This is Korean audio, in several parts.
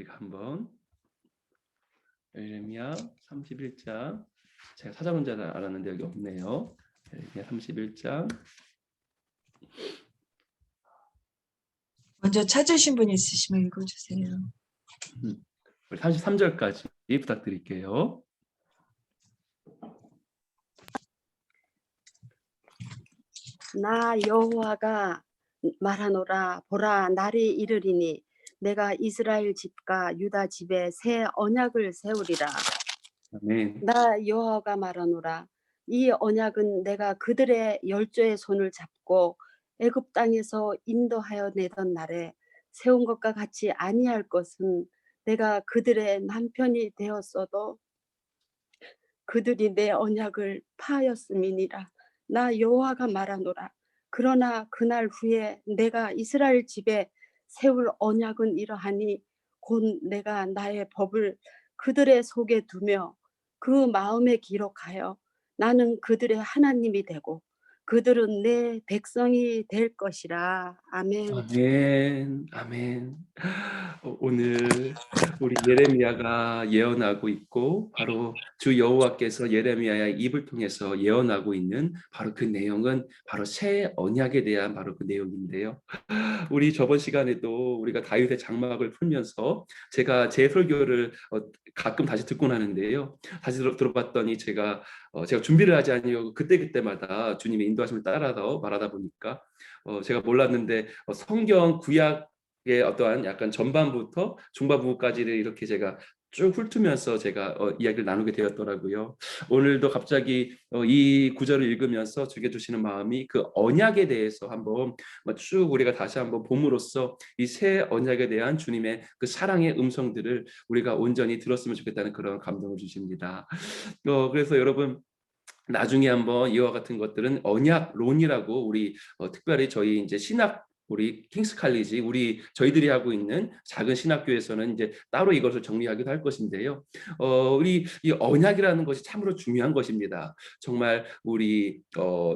우리가 한번 예레미야 31장 제가 찾아본 줄 알았는데 여기 없네요. 예레미야 31장 먼저 찾으신 분 있으시면 읽어주세요. 우리 33절까지 부탁드릴게요. 나 여호와가 말하노라. 보라, 날이 이르리니 내가 이스라엘 집과 유다 집에 새 언약을 세우리라. 아멘. 나 여호와가 말하노라. 이 언약은 내가 그들의 열조의 손을 잡고 애굽 땅에서 인도하여 내던 날에 세운 것과 같이 아니할 것은, 내가 그들의 남편이 되었어도 그들이 내 언약을 파하였음이니라. 나 여호와가 말하노라. 그러나 그날 후에 내가 이스라엘 집에 세울 언약은 이러하니, 곧 내가 나의 법을 그들의 속에 두며 그 마음에 기록하여 나는 그들의 하나님이 되고 그들은 내 백성이 될 것이라. 아멘. 아멘. 아멘. 오늘 우리 예레미야가 예언하고 있고 바로 주 여호와께서 예레미야의 입을 통해서 예언하고 있는 바로 그 내용은 바로 새 언약에 대한 바로 그 내용인데요. 우리 저번 시간에도 우리가 다윗의 장막을 풀면서 제가 제 설교를 가끔 다시 듣곤 하는데요. 다시 들어봤더니 제가 준비를 하지 아니하고 그때마다 주님의 인도하심을 따라서 말하다 보니까 제가 몰랐는데 성경 구약의 어떠한 약간 전반부터 중반부까지를 이렇게 제가 쭉 훑으면서 제가 이야기를 나누게 되었더라고요. 오늘도 갑자기 이 구절을 읽으면서 주게 주시는 마음이 그 언약에 대해서 한번 쭉 우리가 다시 한번 봄으로써 이 새 언약에 대한 주님의 그 사랑의 음성들을 우리가 온전히 들었으면 좋겠다는 그런 감동을 주십니다. 그래서 여러분, 나중에 한번 이와 같은 것들은 언약론이라고 우리 특별히 저희 이제 신학 우리 킹스 칼리지 저희들이 하고 있는 작은 신학교에서는 이제 따로 이것을 정리하기도 할 것인데요. 우리 이 언약이라는 것이 참으로 중요한 것입니다. 정말 우리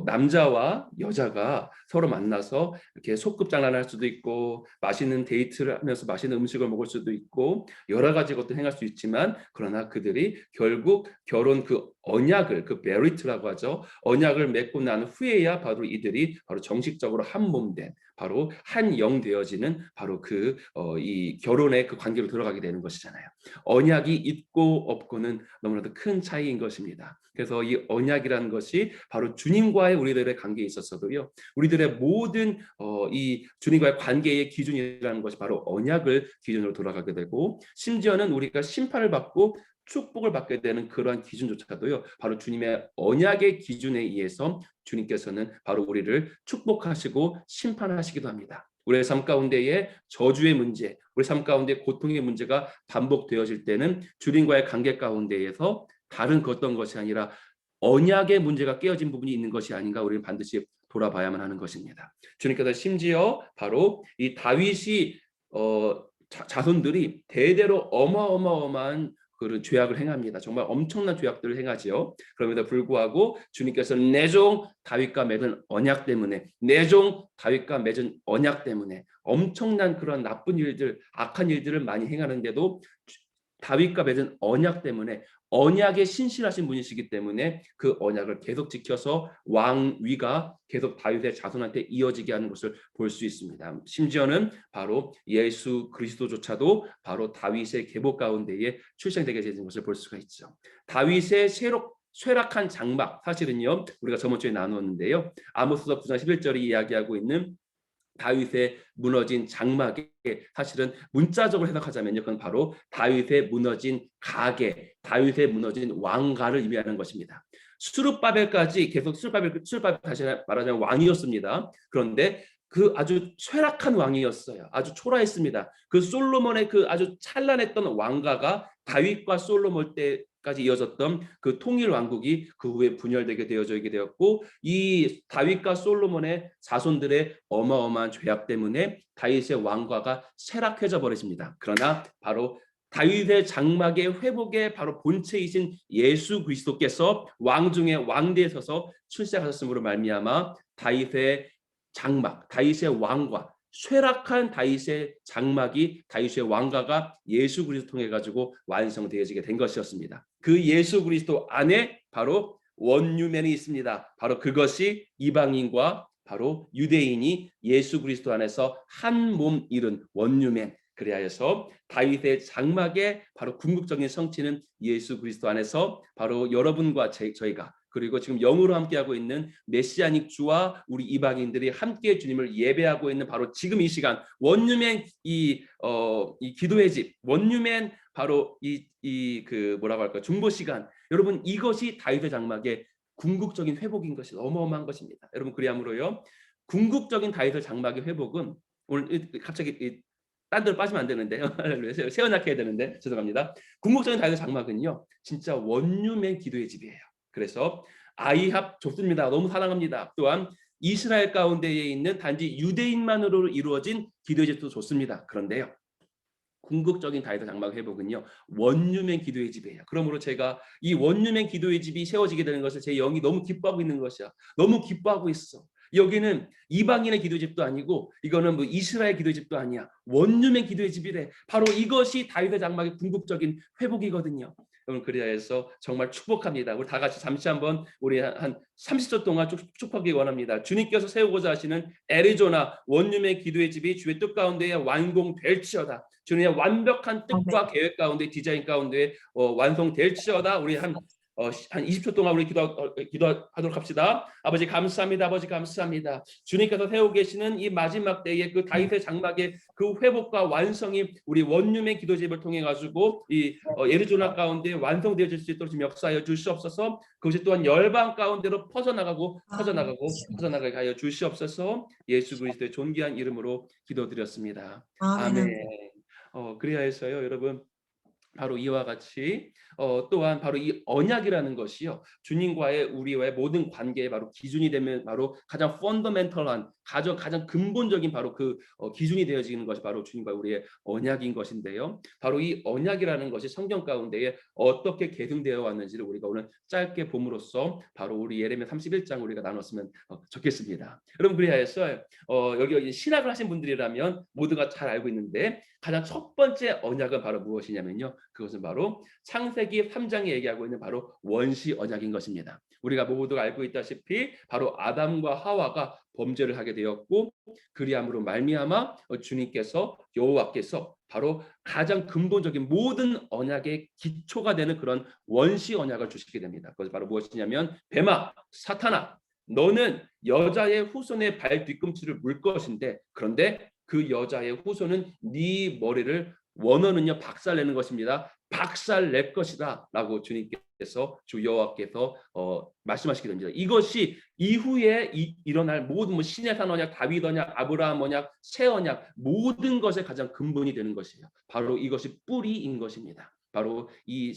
남자와 여자가 서로 만나서 이렇게 소꿉장난할 수도 있고 맛있는 데이트를 하면서 맛있는 음식을 먹을 수도 있고 여러 가지 것도 행할 수 있지만, 그러나 그들이 결국 결혼 그 언약을 그 메리트라고 하죠. 언약을 맺고 난 후에야 바로 이들이 바로 정식적으로 한 몸된 바로 한 영 되어지는 바로 이 결혼의 그 관계로 들어가게 되는 것이잖아요. 언약이 있고 없고는 너무나도 큰 차이인 것입니다. 그래서 이 언약이라는 것이 바로 주님과의 우리들의 관계에 있어서도요, 우리들의 모든 이 주님과의 관계의 기준이라는 것이 바로 언약을 기준으로 돌아가게 되고, 심지어는 우리가 심판을 받고 축복을 받게 되는 그러한 기준조차도요, 바로 주님의 언약의 기준에 의해서 주님께서는 바로 우리를 축복하시고 심판하시기도 합니다. 우리의 삶 가운데에 저주의 문제, 우리 삶 가운데 고통의 문제가 반복되어질 때는 주님과의 관계 가운데에서 다른 어떤 것이 아니라 언약의 문제가 깨어진 부분이 있는 것이 아닌가, 우리는 반드시 돌아봐야만 하는 것입니다. 주님께서 심지어 바로 이 다윗이 자손들이 대대로 어마어마한 그런 죄악을 행합니다. 정말 엄청난 죄악들을 행하지요. 그럼에도 불구하고 주님께서는 내 종 다윗과 맺은 언약 때문에, 내 종 다윗과 맺은 언약 때문에 엄청난 그런 나쁜 일들, 악한 일들을 많이 행하는데도 다윗과 맺은 언약 때문에, 언약에 신실하신 분이시기 때문에 그 언약을 계속 지켜서 왕위가 계속 다윗의 자손한테 이어지게 하는 것을 볼 수 있습니다. 심지어는 바로 예수 그리스도조차도 바로 다윗의 계보 가운데에 출생되게 되는 것을 볼 수가 있죠. 다윗의 쇠락한 장막, 사실은요 우리가 저번 주에 나누었는데요, 아모스서 9장 11절이 이야기하고 있는 다윗의 무너진 장막에, 사실은 문자적으로 해석하자면요, 그건 바로 다윗의 무너진 가계, 다윗의 무너진 왕가를 의미하는 것입니다. 수르바벨까지 계속 수르바벨 다시 말하자면 왕이었습니다. 그런데 그 아주 쇠락한 왕이었어요. 아주 초라했습니다. 그 솔로몬의 그 아주 찬란했던 왕가가 다윗과 솔로몬 때까지 이어졌던 그 통일 왕국이 그 후에 분열되게 되어지게 되었고, 이 다윗과 솔로몬의 자손들의 어마어마한 죄악 때문에 다윗의 왕가가 쇠락해져 버렸습니다. 그러나 바로 다윗의 장막의 회복의 바로 본체이신 예수 그리스도께서 왕 중에 왕대에 서서 출세하셨음으로 말미암아 다윗의 장막, 다윗의 왕과 쇠락한 다윗의 장막이 다윗의 왕가가 예수 그리스도 통해 가지고 완성되어지게 된 것이었습니다. 그 예수 그리스도 안에 바로 원유맨이 있습니다. 바로 그것이 이방인과 바로 유대인이 예수 그리스도 안에서 한 몸 이룬 원유맨. 그리하여서 다윗의 장막의 바로 궁극적인 성취는 예수 그리스도 안에서 바로 여러분과 저희가 그리고 지금 영으로 함께하고 있는 메시아닉 주와 우리 이방인들이 함께 주님을 예배하고 있는 바로 지금 이 시간 원유맨 이 기도의 집 원유맨 바로 그 뭐라고 할까 중보 시간 여러분 이것이 다윗의 장막의 궁극적인 회복인 것이 어마어마한 것입니다. 여러분 그리함으로요 궁극적인 다윗의 장막의 회복은 오늘 갑자기 딴 데로 빠지면 안 되는데 세워놓게 되는데 죄송합니다. 궁극적인 다윗의 장막은요 진짜 원유맨 기도의 집이에요. 그래서 아이합 좋습니다. 너무 사랑합니다. 또한 이스라엘 가운데에 있는 단지 유대인만으로 이루어진 기도의 집도 좋습니다. 그런데요. 궁극적인 다윗의 장막 회복은요. 원유맨 기도의 집이에요. 그러므로 제가 이 원유맨 기도의 집이 세워지게 되는 것을 제 영이 너무 기뻐하고 있는 것이야. 너무 기뻐하고 있어. 여기는 이방인의 기도의 집도 아니고 이거는 뭐 이스라엘 기도의 집도 아니야. 원유맨 기도의 집이래. 바로 이것이 다윗의 장막의 궁극적인 회복이거든요. 여러분 그리하여서 정말 축복합니다. 우리 다 같이 잠시 한번 우리 한 30초 동안 축복하기 원합니다. 주님께서 세우고자 하시는 애리조나 원룸의 기도의 집이 주의 뜻 가운데에 완공될지어다. 주님의 완벽한 뜻과 계획 가운데 디자인 가운데 완성될지어다. 우리 한 20초 동안 우리 기도하도록 합시다. 아버지 감사합니다. 아버지 감사합니다. 주님께서 세우고 계시는 이 마지막 때에 그 다윗의 장막의 그 회복과 완성이 우리 원룸의 기도집을 통해 가지고 이 예루살렘 가운데 완성되어질 수 있도록 역사하여 주시옵소서. 그것이 또한 열방 가운데로 퍼져나가게 하여 주시옵소서. 예수 그리스도의 존귀한 이름으로 기도드렸습니다. 아멘. 그리하여서요 여러분 바로 이와 같이 또한 바로 이 언약이라는 것이요 주님과의 우리와의 모든 관계에 바로 기준이 되면 바로 가장 펀더멘털한 가장 근본적인 바로 그 기준이 되어지는 것이 바로 주님과 우리의 언약인 것인데요. 바로 이 언약이라는 것이 성경 가운데에 어떻게 계승되어 왔는지를 우리가 오늘 짧게 봄으로써 바로 우리 예레미야 31장 우리가 나눴으면 좋겠습니다. 여러분 그리하여서 여기 신학을 하신 분들이라면 모두가 잘 알고 있는데 가장 첫 번째 언약은 바로 무엇이냐면요. 그것은 바로 창세기 3장에 얘기하고 있는 바로 원시 언약인 것입니다. 우리가 모두가 알고 있다시피 바로 아담과 하와가 범죄를 하게 되었고 그리함으로 말미암아 주님께서 여호와께서 바로 가장 근본적인 모든 언약의 기초가 되는 그런 원시 언약을 주시게 됩니다. 그것이 바로 무엇이냐면 뱀아 사탄아 너는 여자의 후손의 발 뒤꿈치를 물 것인데 그런데 그 여자의 후손은 네 머리를 원어는요 박살내는 것입니다. 박살낼 것이다 라고 주님께서 주 여호와께서 말씀하시게 됩니다. 이것이 이후에 일어날 모든 신의 산 언약, 다윗 언약, 아브라함 언약, 새 언약 모든 것의 가장 근본이 되는 것이에요. 바로 이것이 뿌리인 것입니다. 바로 이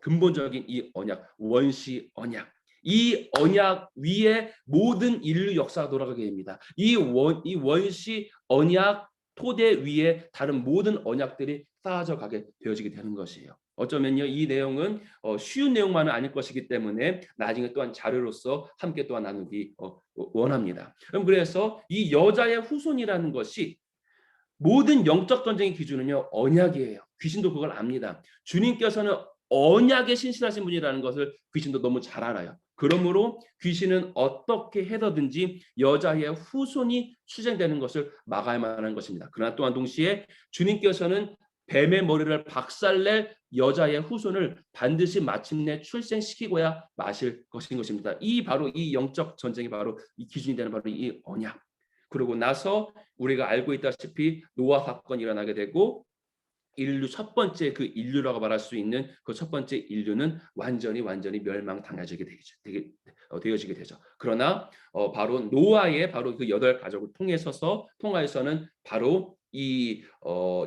근본적인 이 언약, 원시 언약. 이 언약 위에 모든 인류 역사가 돌아가게 됩니다. 이 원시 언약 토대 위에 다른 모든 언약들이 쌓아져 가게 되어지게 되는 것이에요. 어쩌면요 이 내용은 쉬운 내용만은 아닐 것이기 때문에 나중에 또한 자료로서 함께 또한 나누기 원합니다. 그래서 이 여자의 후손이라는 것이 모든 영적 전쟁의 기준은요 언약이에요. 귀신도 그걸 압니다. 주님께서는 언약에 신실하신 분이라는 것을 귀신도 너무 잘 알아요. 그러므로 귀신은 어떻게 해서든지 여자의 후손이 출생되는 것을 막아야 하는 것입니다. 그러나 또한 동시에 주님께서는 뱀의 머리를 박살낼 여자의 후손을 반드시 마침내 출생시키고야 마실 것인 것입니다. 바로 이 영적 전쟁이 바로 이 기준이 되는 바로 이 언약. 그러고 나서 우리가 알고 있다시피 노아 사건이 일어나게 되고 인류 첫 번째 그 인류라고 말할 수 있는 그 첫 번째 인류는 완전히 멸망당해지게 되어지게 되죠. 그러나 바로 노아의 바로 그 8가족을 통해서는 바로 이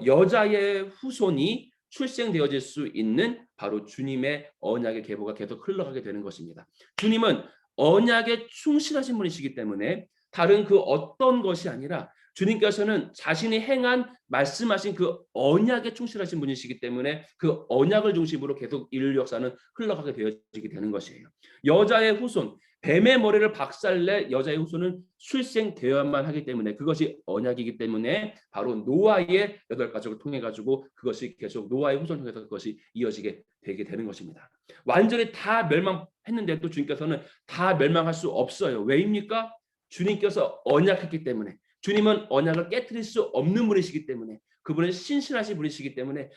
여자의 후손이 출생되어질 수 있는 바로 주님의 언약의 계보가 계속 흘러가게 되는 것입니다. 주님은 언약에 충실하신 분이시기 때문에 다른 그 어떤 것이 아니라 주님께서는 자신이 행한 말씀하신 그 언약에 충실하신 분이시기 때문에 그 언약을 중심으로 계속 인류 역사는 흘러가게 되어지게 되는 것이에요. 여자의 후손 뱀의 머리를 박살내 여자의 후손은 출생되어야만 하기 때문에 그것이 언약이기 때문에 바로 노아의 8가족을 통해 가지고 그것이 계속 노아의 후손을 통해서 그것이 이어지게 되게 되는 것입니다. 완전히 다 멸망했는데도 주님께서는 다 멸망할 수 없어요. 왜입니까? 주님께서 언약했기 때문에. 주님은 언약을 깨트릴 수 없는 분이시기 때문에, 그분은 신실하신 분이시기 때문에,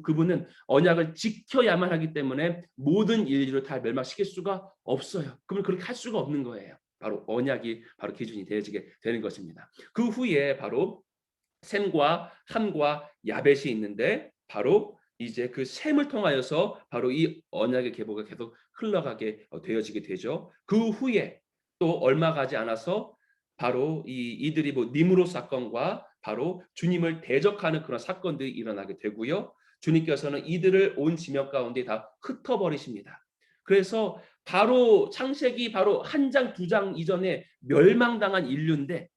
그분은 언약을 지켜야만 하기 때문에 모든 인류를 다 멸망시킬 수가 없어요. 그분은 그렇게 할 수가 없는 거예요. 바로 언약이 바로 기준이 되어지게 되는 것입니다. 그 후에 바로 셈과 함과 야벳이 있는데, 바로 이제 그 셈을 통하여서 바로 이 언약의 계보가 계속 흘러가게 되어지게 되죠. 그 후에 또 얼마 가지 않아서 바로 이들이 뭐 니므롯 사건과 바로 주님을 대적하는 그런 사건들이 일어나게 되고요. 주님께서는 이들을 온 지명 가운데 다 흩어버리십니다. 그래서 바로 창세기 바로 한 장, 두 장 이전에 멸망당한 인류인데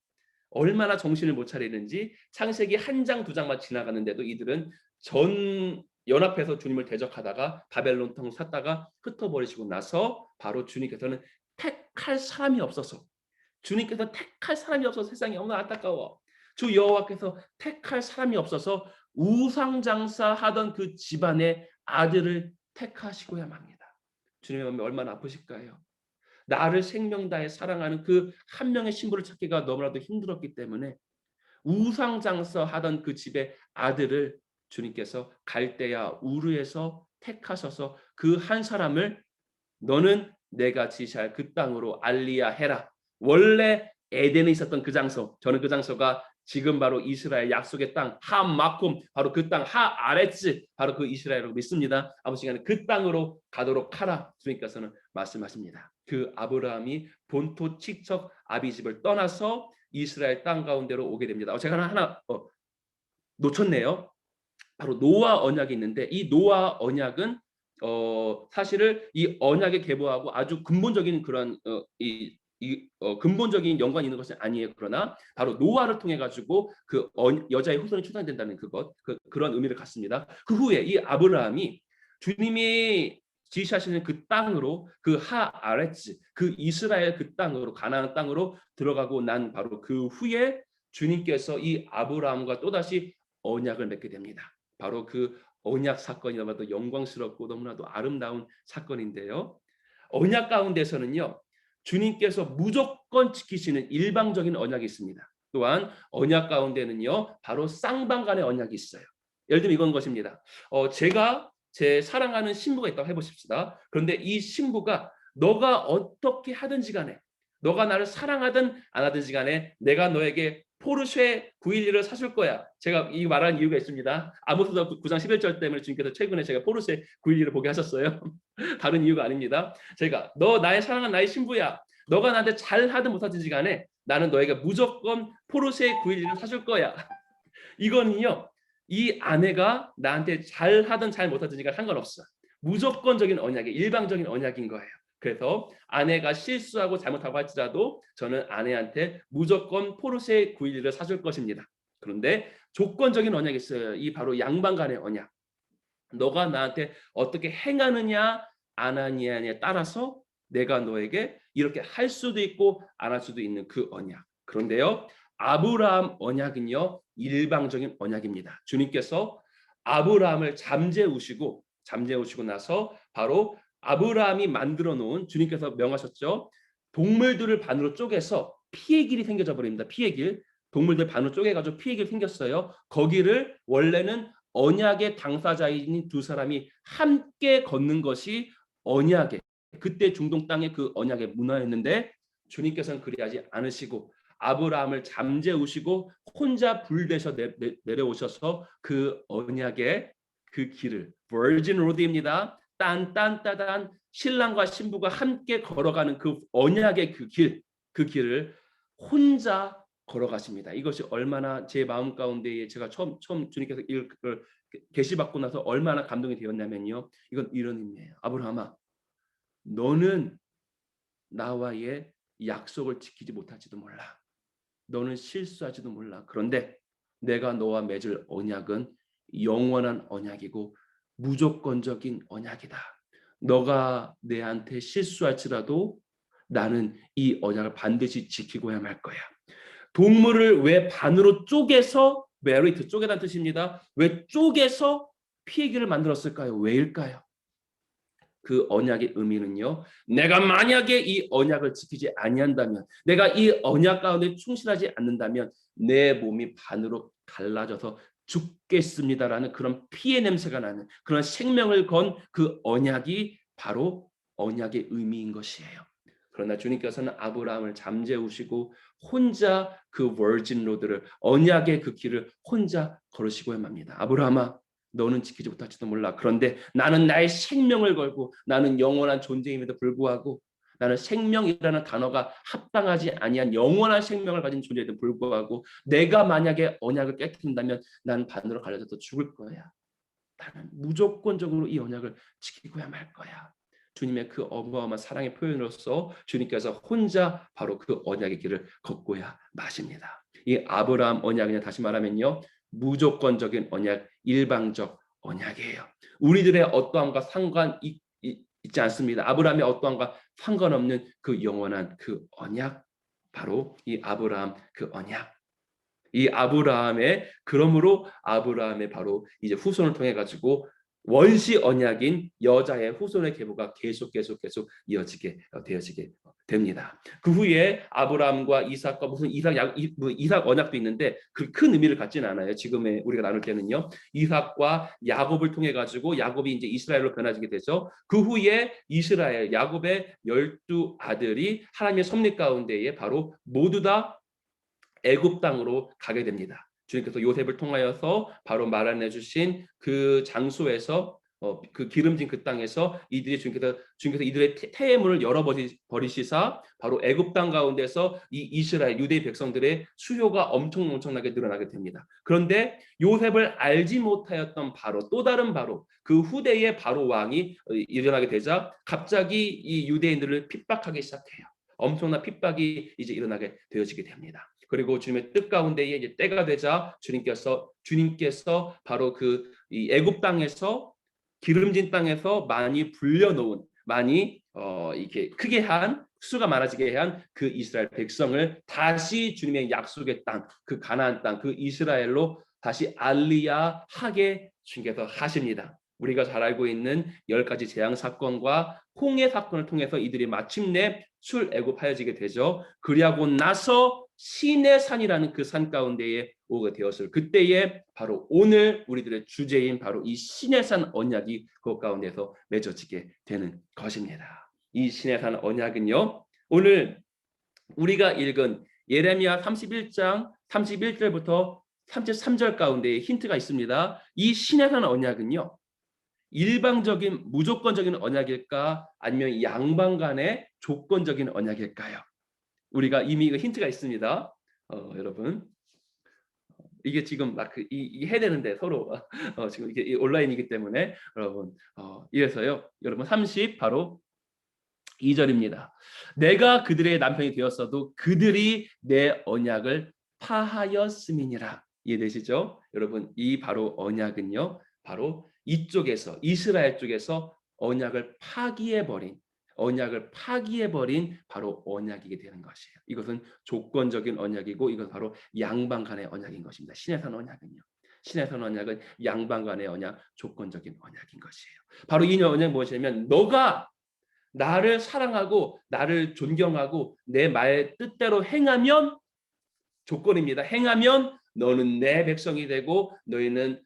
얼마나 정신을 못 차리는지 창세기 한 장, 두 장만 지나갔는데도 이들은 전 연합해서 주님을 대적하다가 바벨론 통 샀다가 흩어버리시고 나서 바로 주님께서는 택할 사람이 없어서, 주님께서 택할 사람이 없어서 세상이 너무 안타까워. 주 여호와께서 택할 사람이 없어서 우상장사 하던 그 집안의 아들을 택하시고야 맙니다. 주님의 마음이 얼마나 아프실까요? 나를 생명 다해 사랑하는 그 한 명의 신부를 찾기가 너무나도 힘들었기 때문에 우상장사 하던 그 집의 아들을 주님께서 갈대아 우르에서 택하셔서 그 한 사람을 너는 내가 지시할 그 땅으로 알리야 해라. 원래 에덴에 있었던 그 장소, 저는 그 장소가 지금 바로 이스라엘 약속의 땅 하마쿰, 바로 그 땅 하아레츠, 바로 그 이스라엘이라고 믿습니다. 아버지가 그 땅으로 가도록 하라. 주님께서는 말씀하십니다. 그 아브라함이 본토 친척 아비집을 떠나서 이스라엘 땅 가운데로 오게 됩니다. 제가 하나 놓쳤네요. 바로 노아 언약이 있는데 이 노아 언약은 사실을 이 언약의 계보하고 아주 근본적인 그런 근본적인 연관이 있는 것은 아니에요. 그러나 바로 노아를 통해 가지고 그 여자의 후손이 출산된다는 그런 의미를 갖습니다. 그 후에 이 아브라함이 주님이 지시하시는 그 땅으로, 그 하아레츠, 그 이스라엘 그 땅으로, 가나안 땅으로 들어가고 난 바로 그 후에 주님께서 이 아브라함과 또다시 언약을 맺게 됩니다. 바로 그 언약 사건이 너무나도 영광스럽고 너무나도 아름다운 사건인데요. 언약 가운데서는요, 주님께서 무조건 지키시는 일방적인 언약이 있습니다. 또한 언약 가운데는요, 바로 쌍방간의 언약이 있어요. 예를 들면 이건 것입니다. 제가 제 사랑하는 신부가 있다고 해보십시다. 그런데 이 신부가 너가 어떻게 하든지 간에, 너가 나를 사랑하든 안 하든지 간에 내가 너에게 포르쉐 911을 사줄 거야. 제가 이 말하는 이유가 있습니다. 아모스서 9장 11절 때문에 주님께서 최근에 제가 포르쉐 911을 보게 하셨어요. 다른 이유가 아닙니다. 제가 너 나의 사랑하는 나의 신부야. 너가 나한테 잘하든 못하든지 간에 나는 너에게 무조건 포르쉐 911을 사줄 거야. 이거는요, 이 아내가 나한테 잘하든 잘 못하든지 간에 상관없어. 무조건적인 언약이 일방적인 언약인 거예요. 그래서 아내가 실수하고 잘못하고 할지라도 저는 아내한테 무조건 포르쉐 911을 사줄 것입니다. 그런데 조건적인 언약이 있어요. 이 바로 양방 간의 언약. 너가 나한테 어떻게 행하느냐 안 하느냐에 따라서 내가 너에게 이렇게 할 수도 있고 안 할 수도 있는 그 언약. 그런데요, 아브라함 언약은요, 일방적인 언약입니다. 주님께서 아브라함을 잠재우시고 나서 바로 아브라함이 만들어 놓은, 주님께서 명하셨죠. 동물들을 반으로 쪼개서 피의 길이 생겨져 버립니다. 피의 길. 동물들 반으로 쪼개가지고 피의 길이 생겼어요. 거기를 원래는 언약의 당사자인 두 사람이 함께 걷는 것이 언약의, 그때 중동 땅의 그 언약의 문화였는데 주님께서는 그리하지 않으시고 아브라함을 잠재우시고 혼자 불대셔 내려오셔서 그 언약의 그 길을, 버진 로드입니다. 딴딴따단 신랑과 신부가 함께 걸어가는 그 언약의 그 길을 혼자 걸어가십니다. 이것이 얼마나 제 마음 가운데에 제가 처음 주님께서 이걸 계시받고 나서 얼마나 감동이 되었냐면요. 이건 이런 의미예요. 아브라함아, 너는 나와의 약속을 지키지 못할지도 몰라. 너는 실수할지도 몰라. 그런데 내가 너와 맺을 언약은 영원한 언약이고 무조건적인 언약이다. 너가 내한테 실수할지라도 나는 이 언약을 반드시 지키고야 말 거야. 동물을 왜 반으로 쪼개서, 메리트 쪼개다는 뜻입니다. 왜 쪼개서 피해기를 만들었을까요? 왜일까요? 그 언약의 의미는요, 내가 만약에 이 언약을 지키지 아니한다면, 내가 이 언약 가운데 충실하지 않는다면 내 몸이 반으로 갈라져서 죽겠습니다라는 그런 피해 냄새가 나는 그런 생명을 건 그 언약이 바로 언약의 의미인 것이에요. 그러나 주님께서는 아브라함을 잠재우시고 혼자 그 버진 로드를, 언약의 그 길을 혼자 걸으시고야 맙니다. 아브라함아, 너는 지키지 못할지도 몰라. 그런데 나는 나의 생명을 걸고, 나는 영원한 존재임에도 불구하고, 나는 생명이라는 단어가 합당하지 아니한 영원한 생명을 가진 존재에도 불구하고, 내가 만약에 언약을 깨뜨린다면 난 반으로 갈라져서 죽을 거야. 나는 무조건적으로 이 언약을 지키고야 말 거야. 주님의 그 어마어마한 사랑의 표현으로서 주님께서 혼자 바로 그 언약의 길을 걷고야 마십니다. 이 아브라함 언약은 다시 말하면요, 무조건적인 언약, 일방적 언약이에요. 우리들의 어떠함과 있지 않습니다. 아브라함의 어떠함과 상관없는 그 영원한 그 언약, 바로 이 아브라함 그 언약. 이 아브라함의, 그러므로 아브라함의 바로 이제 후손을 통해 가지고 원시 언약인 여자의 후손의 계보가 계속 이어지게 되어지게 됩니다. 그 후에 아브라함과 이삭과 무슨 이삭 언약도 있는데 그 큰 의미를 갖지는 않아요. 지금의 우리가 나눌 때는요. 이삭과 야곱을 통해 가지고 야곱이 이제 이스라엘로 변화지게 되죠. 그 후에 이스라엘 야곱의 12아들이 하나님의 섭리 가운데에 바로 모두 다 애굽 땅으로 가게 됩니다. 주님께서 요셉을 통하여서 바로 마련해 주신 그 장소에서 그 기름진 그 땅에서 이들이 주님께서 이들의 태의 문을 열어버리시사 바로 애굽 땅 가운데서 이 이스라엘 유대 백성들의 수요가 엄청나게 늘어나게 됩니다. 그런데 요셉을 알지 못하였던 바로 또 다른 바로 그 후대의 바로 왕이 일어나게 되자 갑자기 이 유대인들을 핍박하기 시작해요. 엄청난 핍박이 이제 일어나게 되어지게 됩니다. 그리고 주님의 뜻 가운데에 이제 때가 되자 주님께서 바로 그 이 애굽 땅에서 기름진 땅에서 많이 불려놓은, 많이 이렇게 크게 한, 수가 많아지게 한 그 이스라엘 백성을 다시 주님의 약속의 땅, 그 가나안 땅, 그 이스라엘로 다시 알리야하게 주님께서 하십니다. 우리가 잘 알고 있는 10가지 재앙 사건과 홍해 사건을 통해서 이들이 마침내 출애굽하여지게 되죠. 그리하고 나서 시내산이라는 그 산 가운데에 오게 되었을 그때에 바로 오늘 우리들의 주제인 바로 이 시내산 언약이 그 가운데서 맺어지게 되는 것입니다. 이 시내산 언약은요, 오늘 우리가 읽은 예레미야 31장 31절부터 33절 가운데에 힌트가 있습니다. 이 시내산 언약은요, 일방적인 무조건적인 언약일까 아니면 양방 간의 조건적인 언약일까요? 우리가 이미 그 힌트가 있습니다. 여러분, 이게 지금 해야 되는데 서로 지금 이게 온라인이기 때문에 여러분, 이래서요. 여러분 30 바로 2절입니다. 내가 그들의 남편이 되었어도 그들이 내 언약을 파하였음이니라. 이해되시죠? 여러분, 이 바로 언약은요, 바로 이쪽에서 이스라엘 쪽에서 언약을 파기해버린 바로 언약이게 되는 것이에요. 이것은 조건적인 언약이고 이건 바로 양방 간의 언약인 것입니다. 시내산 언약은요. 시내산 언약은 양방 간의 언약, 조건적인 언약인 것이에요. 바로 이 언약은 무엇이냐면 너가 나를 사랑하고 나를 존경하고 내 말 뜻대로 행하면, 조건입니다. 행하면 너는 내 백성이 되고 너희는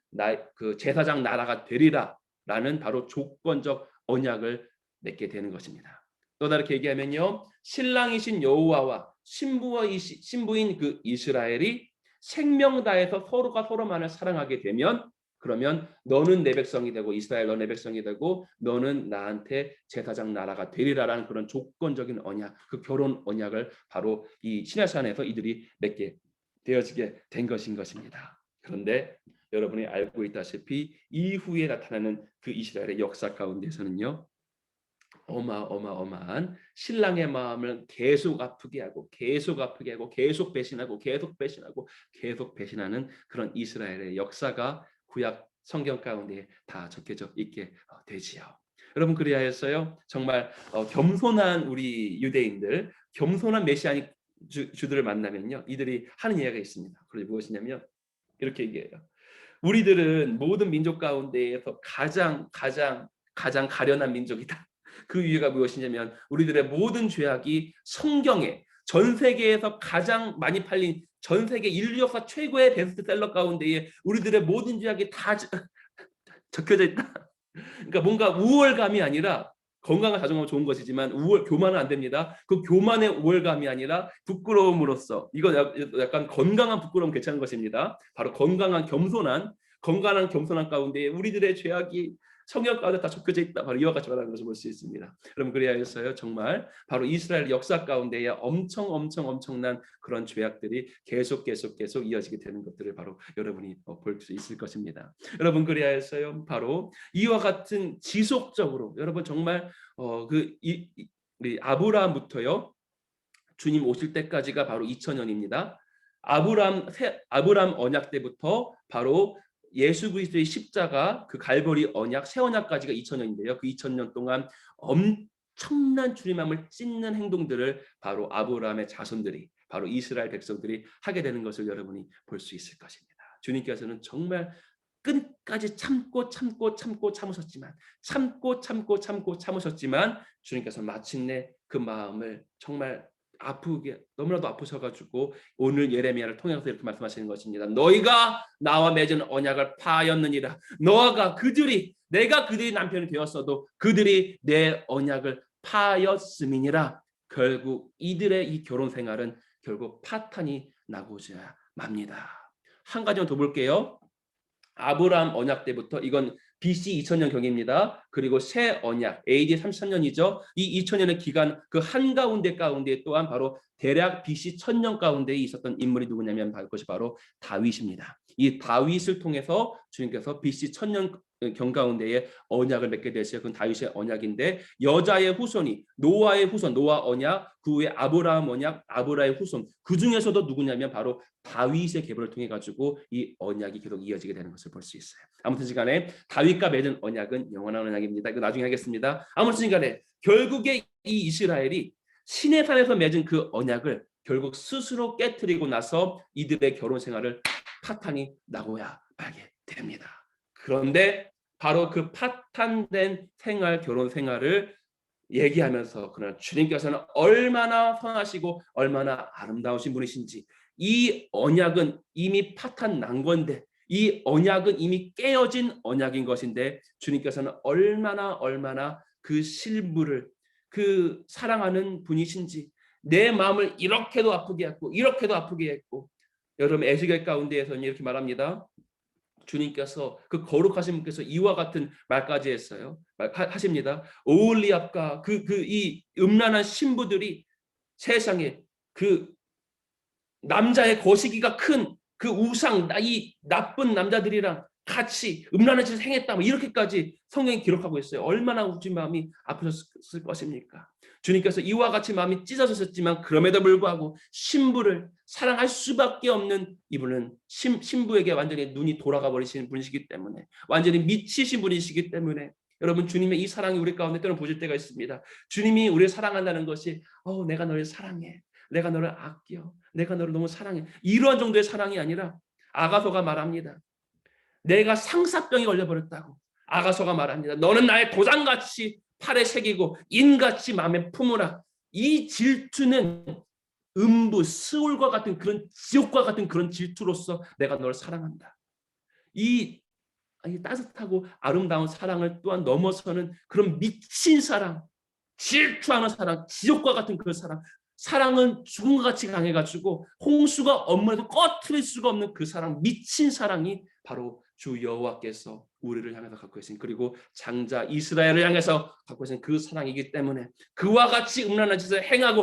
그 제사장 나라가 되리라라는 바로 조건적 언약을 맺게 되는 것입니다. 또 다르게 얘기하면요, 신랑이신 여호와와 신부인 그 이스라엘이 생명 다해서 서로가 서로만을 사랑하게 되면, 그러면 너는 내 백성이 되고 이스라엘 너 내 백성이 되고 너는 나한테 제사장 나라가 되리라라는 그런 조건적인 언약, 그 결혼 언약을 바로 이 시내산에서 이들이 맺게 되어지게 된 것입니다. 그런데 여러분이 알고 있다시피 이후에 나타나는 그 이스라엘의 역사 가운데서는요, 어마어마한 신랑의 마음을 계속 아프게 하고 계속 배신하는 그런 이스라엘의 역사가 구약 성경 가운데 다 적혀져 있게 되지요. 여러분 그리하여서요 정말 겸손한 우리 유대인들, 겸손한 메시아닉 주들을 만나면요 이들이 하는 이야기가 있습니다. 그게 무엇이냐면 이렇게 얘기해요. 우리들은 모든 민족 가운데에서 가장 가련한 민족이다. 그 이유가 무엇이냐면 우리들의 모든 죄악이 성경에 전 세계에서 가장 많이 팔린 전 세계 인류 역사 최고의 베스트셀러 가운데에 우리들의 모든 죄악이 다 적혀져 있다. 그러니까 뭔가 우월감이 아니라 건강한 자존감은 좋은 것이지만 교만은 안 됩니다. 그 교만의 우월감이 아니라 부끄러움으로써 이거 약간 건강한 부끄러움 괜찮은 것입니다. 바로 건강한 겸손한 가운데 우리들의 죄악이 성경 가운데 다 적혀져 있다. 바로 이와 같이 말하는 것을 볼 수 있습니다. 여러분 그리하여서요 정말 바로 이스라엘 역사 가운데에 엄청난 그런 죄악들이 계속 이어지게 되는 것들을 바로 여러분이 볼 수 있을 것입니다. 여러분 그리하여서요 바로 이와 같은 지속적으로 여러분 정말 우리 아브라함부터요 주님 오실 때까지가 바로 2000년입니다. 아브라함 언약 때부터 바로 예수 그리스도의 십자가 그 갈보리 언약 새 언약까지가 2000년인데요. 그 2000년 동안 엄청난 주님함을 찢는 행동들을 바로 아브라함의 자손들이 바로 이스라엘 백성들이 하게 되는 것을 여러분이 볼 수 있을 것입니다. 주님께서는 정말 끝까지 참으셨지만 주님께서 마침내 그 마음을 정말 아프게 너무나도 아프셔가지고 오늘 예레미야를 통해서 이렇게 말씀하시는 것입니다. 너희가 나와 맺은 언약을 파하였느니라. 내가 그들이 남편이 되었어도 그들이 내 언약을 파하였음이니라. 결국 이들의 이 결혼 생활은 결국 파탄이 나고자 맙니다. 한 가지만 더 볼게요. 아브라함 언약 때부터 이건 BC 2000년 경입니다. 그리고 새 언약 AD 33년이죠. 이 2000년의 기간 그 한가운데 또한 바로 대략 BC 1000년 가운데에 있었던 인물이 누구냐면 그것이 바로 다윗입니다. 이 다윗을 통해서 주님께서 BC 1000년 경 가운데에 언약을 맺게 되었어요. 그건 다윗의 언약인데 여자의 후손이 노아의 후손, 노아 언약, 그 후에 아브라함 언약, 아브라의 후손 그 중에서도 누구냐면 바로 다윗의 계보를 통해 가지고 이 언약이 계속 이어지게 되는 것을 볼 수 있어요. 아무튼 간에 다윗과 맺은 언약은 영원한 언약입니다. 이거 나중에 하겠습니다. 아무튼 간에 결국에 이 이스라엘이 시내산에서 맺은 그 언약을 결국 스스로 깨뜨리고 나서 이들의 결혼 생활을 파탄이 나고야 말게 됩니다. 그런데 바로 그 파탄된 결혼 생활을 얘기하면서 그러나 주님께서는 얼마나 선하시고 얼마나 아름다우신 분이신지 이 언약은 이미 파탄 난 건데 이 언약은 이미 깨어진 언약인 것인데 주님께서는 얼마나 그 실물을 그 사랑하는 분이신지 내 마음을 이렇게도 아프게 했고 여러분 에스겔 가운데에서는 이렇게 말합니다. 주님께서 그 거룩하신 분께서 이와 같은 말까지 했어요. 하십니다. 오홀리압과 이 음란한 신부들이 세상에 그 남자의 거시기가 큰 그 우상 이 나쁜 남자들이랑 같이 음란한 짓을 행했다 이렇게까지 성경이 기록하고 있어요. 얼마나 우리 마음이 아프셨을 것입니까? 주님께서 이와 같이 마음이 찢어졌지만 그럼에도 불구하고 신부를 사랑할 수밖에 없는 이분은 신부에게 완전히 눈이 돌아가 버리시는 분이시기 때문에 완전히 미치신 분이시기 때문에 여러분 주님의 이 사랑이 우리 가운데 때로 보실 때가 있습니다. 주님이 우리를 사랑한다는 것이 내가 너를 사랑해. 내가 너를 아껴. 내가 너를 너무 사랑해. 이러한 정도의 사랑이 아니라 아가서가 말합니다. 내가 상사병이 걸려버렸다고. 아가서가 말합니다. 너는 나의 도장같이 팔에 새기고 인같이 마음에 품으라. 이 질투는 스울과 같은 그런 지옥과 같은 그런 질투로서 내가 너를 사랑한다. 이 따뜻하고 아름다운 사랑을 또한 넘어서는 그런 미친 사랑, 질투하는 사랑, 지옥과 같은 그 사랑은 죽음과 같이 강해가지고 홍수가 엄물에도 꺼트릴 수가 없는 그 사랑, 미친 사랑이 바로 주 여호와께서 우리를 향해서 갖고 계신 그리고 장자 이스라엘을 향해서 갖고 계신 그 사랑이기 때문에 그와 같이 음란한 짓을 행한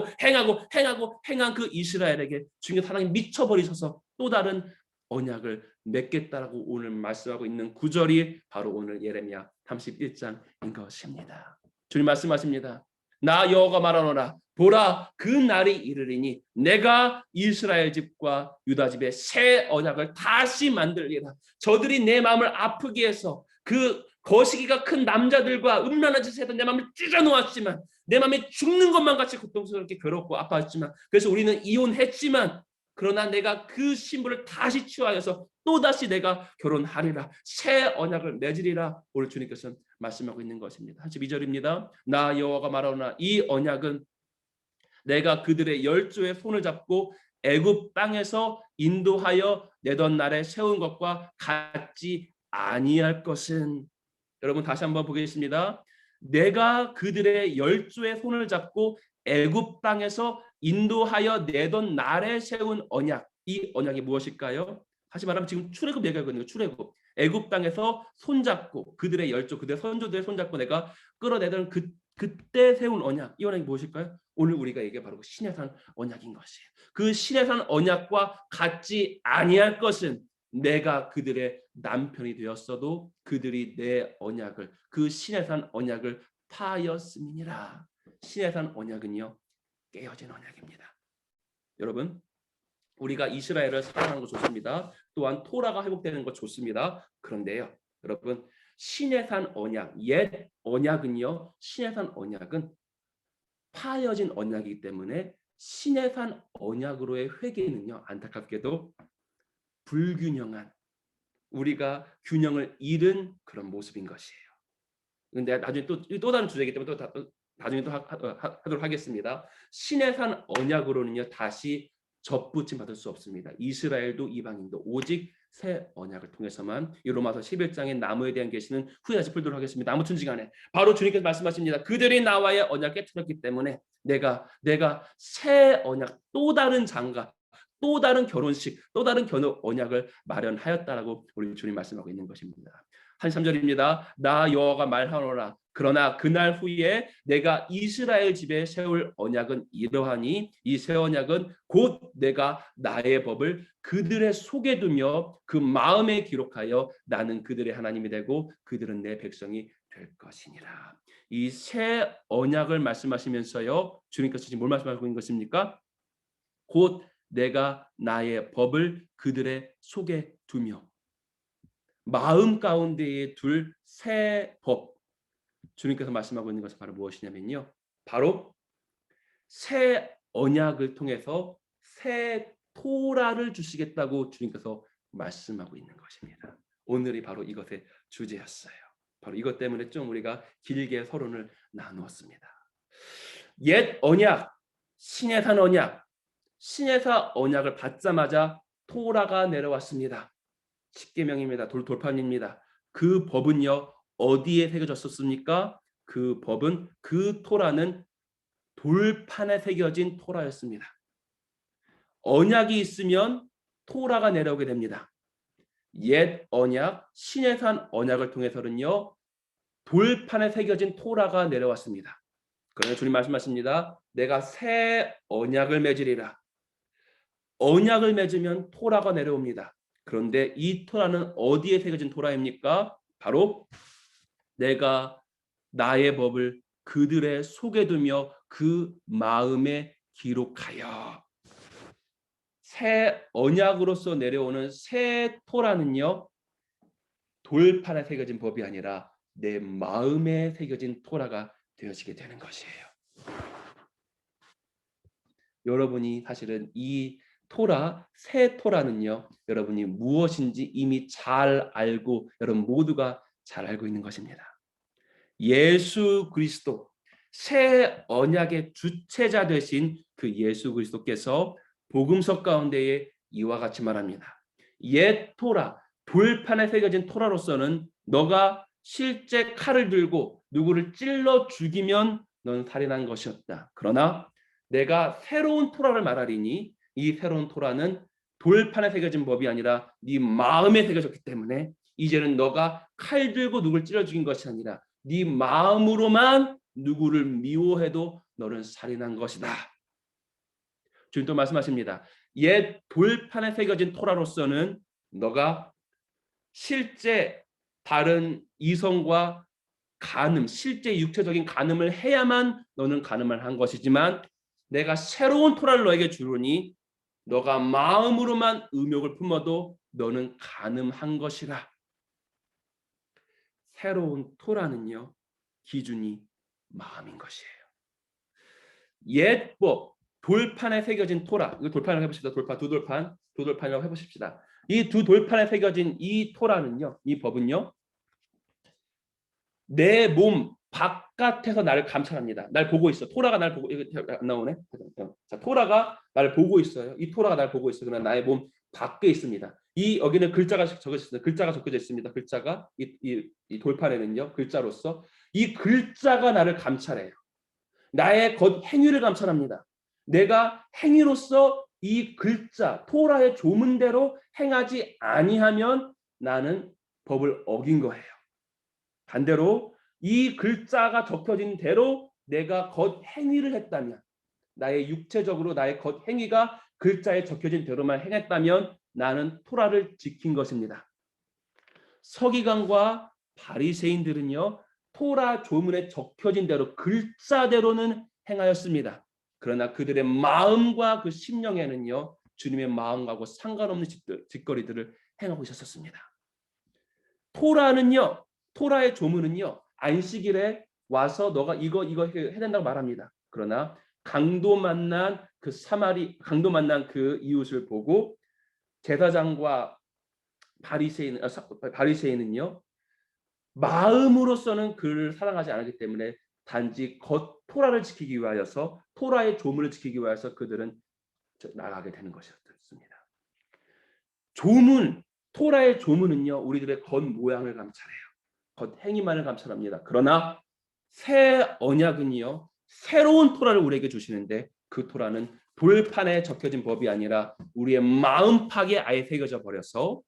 그 이스라엘에게 주님의 사랑이 미쳐버리셔서 또 다른 언약을 맺겠다라고 오늘 말씀하고 있는 구절이 바로 오늘 예레미야 31장인 것입니다. 주님 말씀하십니다. 나 여호와가 말하노라 보라 그 날이 이르리니 내가 이스라엘 집과 유다 집의 새 언약을 다시 만들리라. 저들이 내 마음을 아프게 해서 그 거시기가 큰 남자들과 음란한 짓을 했던 내 마음을 찢어놓았지만 내 마음이 죽는 것만 같이 고통스럽게 괴롭고 아파했지만 그래서 우리는 이혼했지만 그러나 내가 그 신부를 다시 취하여서 또다시 내가 결혼하리라 새 언약을 맺으리라 오늘 주님께서는 말씀하고 있는 것입니다. 32절입니다. 나 여호와가 말하노라 이 언약은 내가 그들의 열조의 손을 잡고 애굽 땅에서 인도하여 내던 날에 세운 것과 같지 아니할 것은 여러분 다시 한번 보겠습니다. 내가 그들의 열조의 손을 잡고 애굽 땅에서 인도하여 내던 날에 세운 언약 이 언약이 무엇일까요? 다시 말하면 지금 출애굽 얘기하고 있는 거예요. 출애굽 애굽 땅에서 손잡고 그들의 열조 그들의 선조들의 손잡고 내가 끌어내던 그때 세운 언약 이 언약이 무엇일까요? 오늘 우리가 얘기해 바로 시내산 언약인 것이에요. 그 시내산 언약과 같지 아니할 것은 내가 그들의 남편이 되었어도 그들이 내 언약을 그 시내산 언약을 파하였음이니라. 시내산 언약은요 깨어진 언약입니다. 여러분 우리가 이스라엘을 사랑하는 거 좋습니다. 또한 토라가 회복되는 거 좋습니다. 그런데요 여러분 시내산 언약 옛 언약은요 시내산 언약은 파여진 언약이기 때문에 시내산 언약으로의 회개는요 안타깝게도 불균형한 우리가 균형을 잃은 그런 모습인 것이에요. 근데 나중에 또 다른 주제이기 때문에 나중에 또 하도록 하겠습니다. 시내산 언약으로는요 다시 접붙임 받을 수 없습니다. 이스라엘도 이방인도 오직 새 언약을 통해서만 이 로마서 11장의 나무에 대한 계시는 후에 다시 풀도록 하겠습니다. 아무튼지간에 바로 주님께서 말씀하십니다. 그들이 나와의 언약을 깨뜨렸기 때문에 내가 새 언약 또 다른 장가 또 다른 결혼식 또 다른 결혼 언약을 마련하였다라고 우리 주님 말씀하고 있는 것입니다. 33절입니다. 나 여호와가 말하노라 그러나 그날 후에 내가 이스라엘 집에 세울 언약은 이러하니 이 새 언약은 곧 내가 나의 법을 그들의 속에 두며 그 마음에 기록하여 나는 그들의 하나님이 되고 그들은 내 백성이 될 것이니라. 이 새 언약을 말씀하시면서요 주님께서 지금 뭘 말씀하고 있는 것입니까? 곧 내가 나의 법을 그들의 속에 두며 마음 가운데에 둘 새 법 주님께서 말씀하고 있는 것은 바로 무엇이냐면요 바로 새 언약을 통해서 새 토라를 주시겠다고 주님께서 말씀하고 있는 것입니다. 오늘이 바로 이것의 주제였어요. 바로 이것 때문에 좀 우리가 길게 서론을 나누었습니다. 옛 언약 시내산 언약 시내산 언약을 받자마자 토라가 내려왔습니다. 십계명입니다. 돌판입니다. 그 법은요 어디에 새겨졌었습니까? 그 법은 그 토라는 돌판에 새겨진 토라였습니다. 언약이 있으면 토라가 내려오게 됩니다. 옛 언약 시내산 언약을 통해서는요 돌판에 새겨진 토라가 내려왔습니다. 그러나 주님 말씀하십니다. 내가 새 언약을 맺으리라. 언약을 맺으면 토라가 내려옵니다. 그런데 이 토라는 어디에 새겨진 토라입니까? 바로 내가 나의 법을 그들의 속에 두며 그 마음에 기록하여 새 언약으로서 내려오는 새 토라는요 돌판에 새겨진 법이 아니라 내 마음에 새겨진 토라가 되어지게 되는 것이에요. 여러분이 사실은 이 토라, 새 토라는요 여러분이 무엇인지 이미 잘 알고 여러분 모두가 잘 알고 있는 것입니다. 예수 그리스도 새 언약의 주체자 되신 그 예수 그리스도께서 복음서 가운데에 이와 같이 말합니다. 옛 토라, 돌판에 새겨진 토라로서는 너가 실제 칼을 들고 누구를 찔러 죽이면 넌 살인한 것이었다. 그러나 내가 새로운 토라를 말하리니 이 새로운 토라는 돌판에 새겨진 법이 아니라 네 마음에 새겨졌기 때문에 이제는 너가 칼 들고 누구를 찔러 죽인 것이 아니라 네 마음으로만 누구를 미워해도 너는 살인한 것이다. 주님 또 말씀하십니다. 옛 돌판에 새겨진 토라로서는 너가 실제 다른 이성과 간음, 실제 육체적인 간음을 해야만 너는 간음을 한 것이지만 내가 새로운 토라를 너에게 주노니 너가 마음으로만 음욕을 품어도 너는 간음한 것이라. 새로운 토라는요, 기준이 마음인 것이에요. 옛 법, 돌판에 새겨진 토라. 이거 돌판을 해보십시다. 돌판, 두 돌판이라고 해보십시다. 이 두 돌판에 새겨진 이 토라는요, 이 법은요, 내 몸 바깥에서 나를 감찰합니다. 날 보고 있어. 토라가 날 보고, 이거 안 나오네. 자, 토라가 나를 보고 있어요. 이 토라가 나를 보고 있어. 그러나 나의 몸 밖에 있습니다. 이 여기는 글자가 적혀져 있습니다. 글자가 적혀져 있습니다. 글자가 이 돌판에는요, 글자로서 이 글자가 나를 감찰해요. 나의 겉 행위를 감찰합니다. 내가 행위로서 이 글자 토라의 조문대로 행하지 아니하면 나는 법을 어긴 거예요. 반대로 이 글자가 적혀진 대로 내가 겉 행위를 했다면, 나의 육체적으로 나의 겉 행위가 글자에 적혀진 대로만 행했다면 나는 토라를 지킨 것입니다. 서기관과 바리새인들은요, 토라 조문에 적혀진 대로 글자대로는 행하였습니다. 그러나 그들의 마음과 그 심령에는요, 주님의 마음과고 상관없는 짓거리들을 행하고 있었습니다. 토라의 조문은요, 안식일에 와서 너가 이거 해야 된다고 말합니다. 그러나 강도 만난 그 이웃을 보고 제사장과 바리새인은요, 마음으로서는 그를 사랑하지 않았기 때문에 단지 겉 토라를 지키기 위하여서, 토라의 조문을 지키기 위하여서 그들은 나가게 되는 것이었습니다. 토라의 조문은요, 우리들의 겉 모양을 감찰해요. 겉 행위만을 감찰합니다. 그러나 새 언약은요, 새로운 토라를 우리에게 주시는데, 그 토라는 돌판에 적혀진 법이 아니라 우리의 마음팍에 아예 새겨져 버려서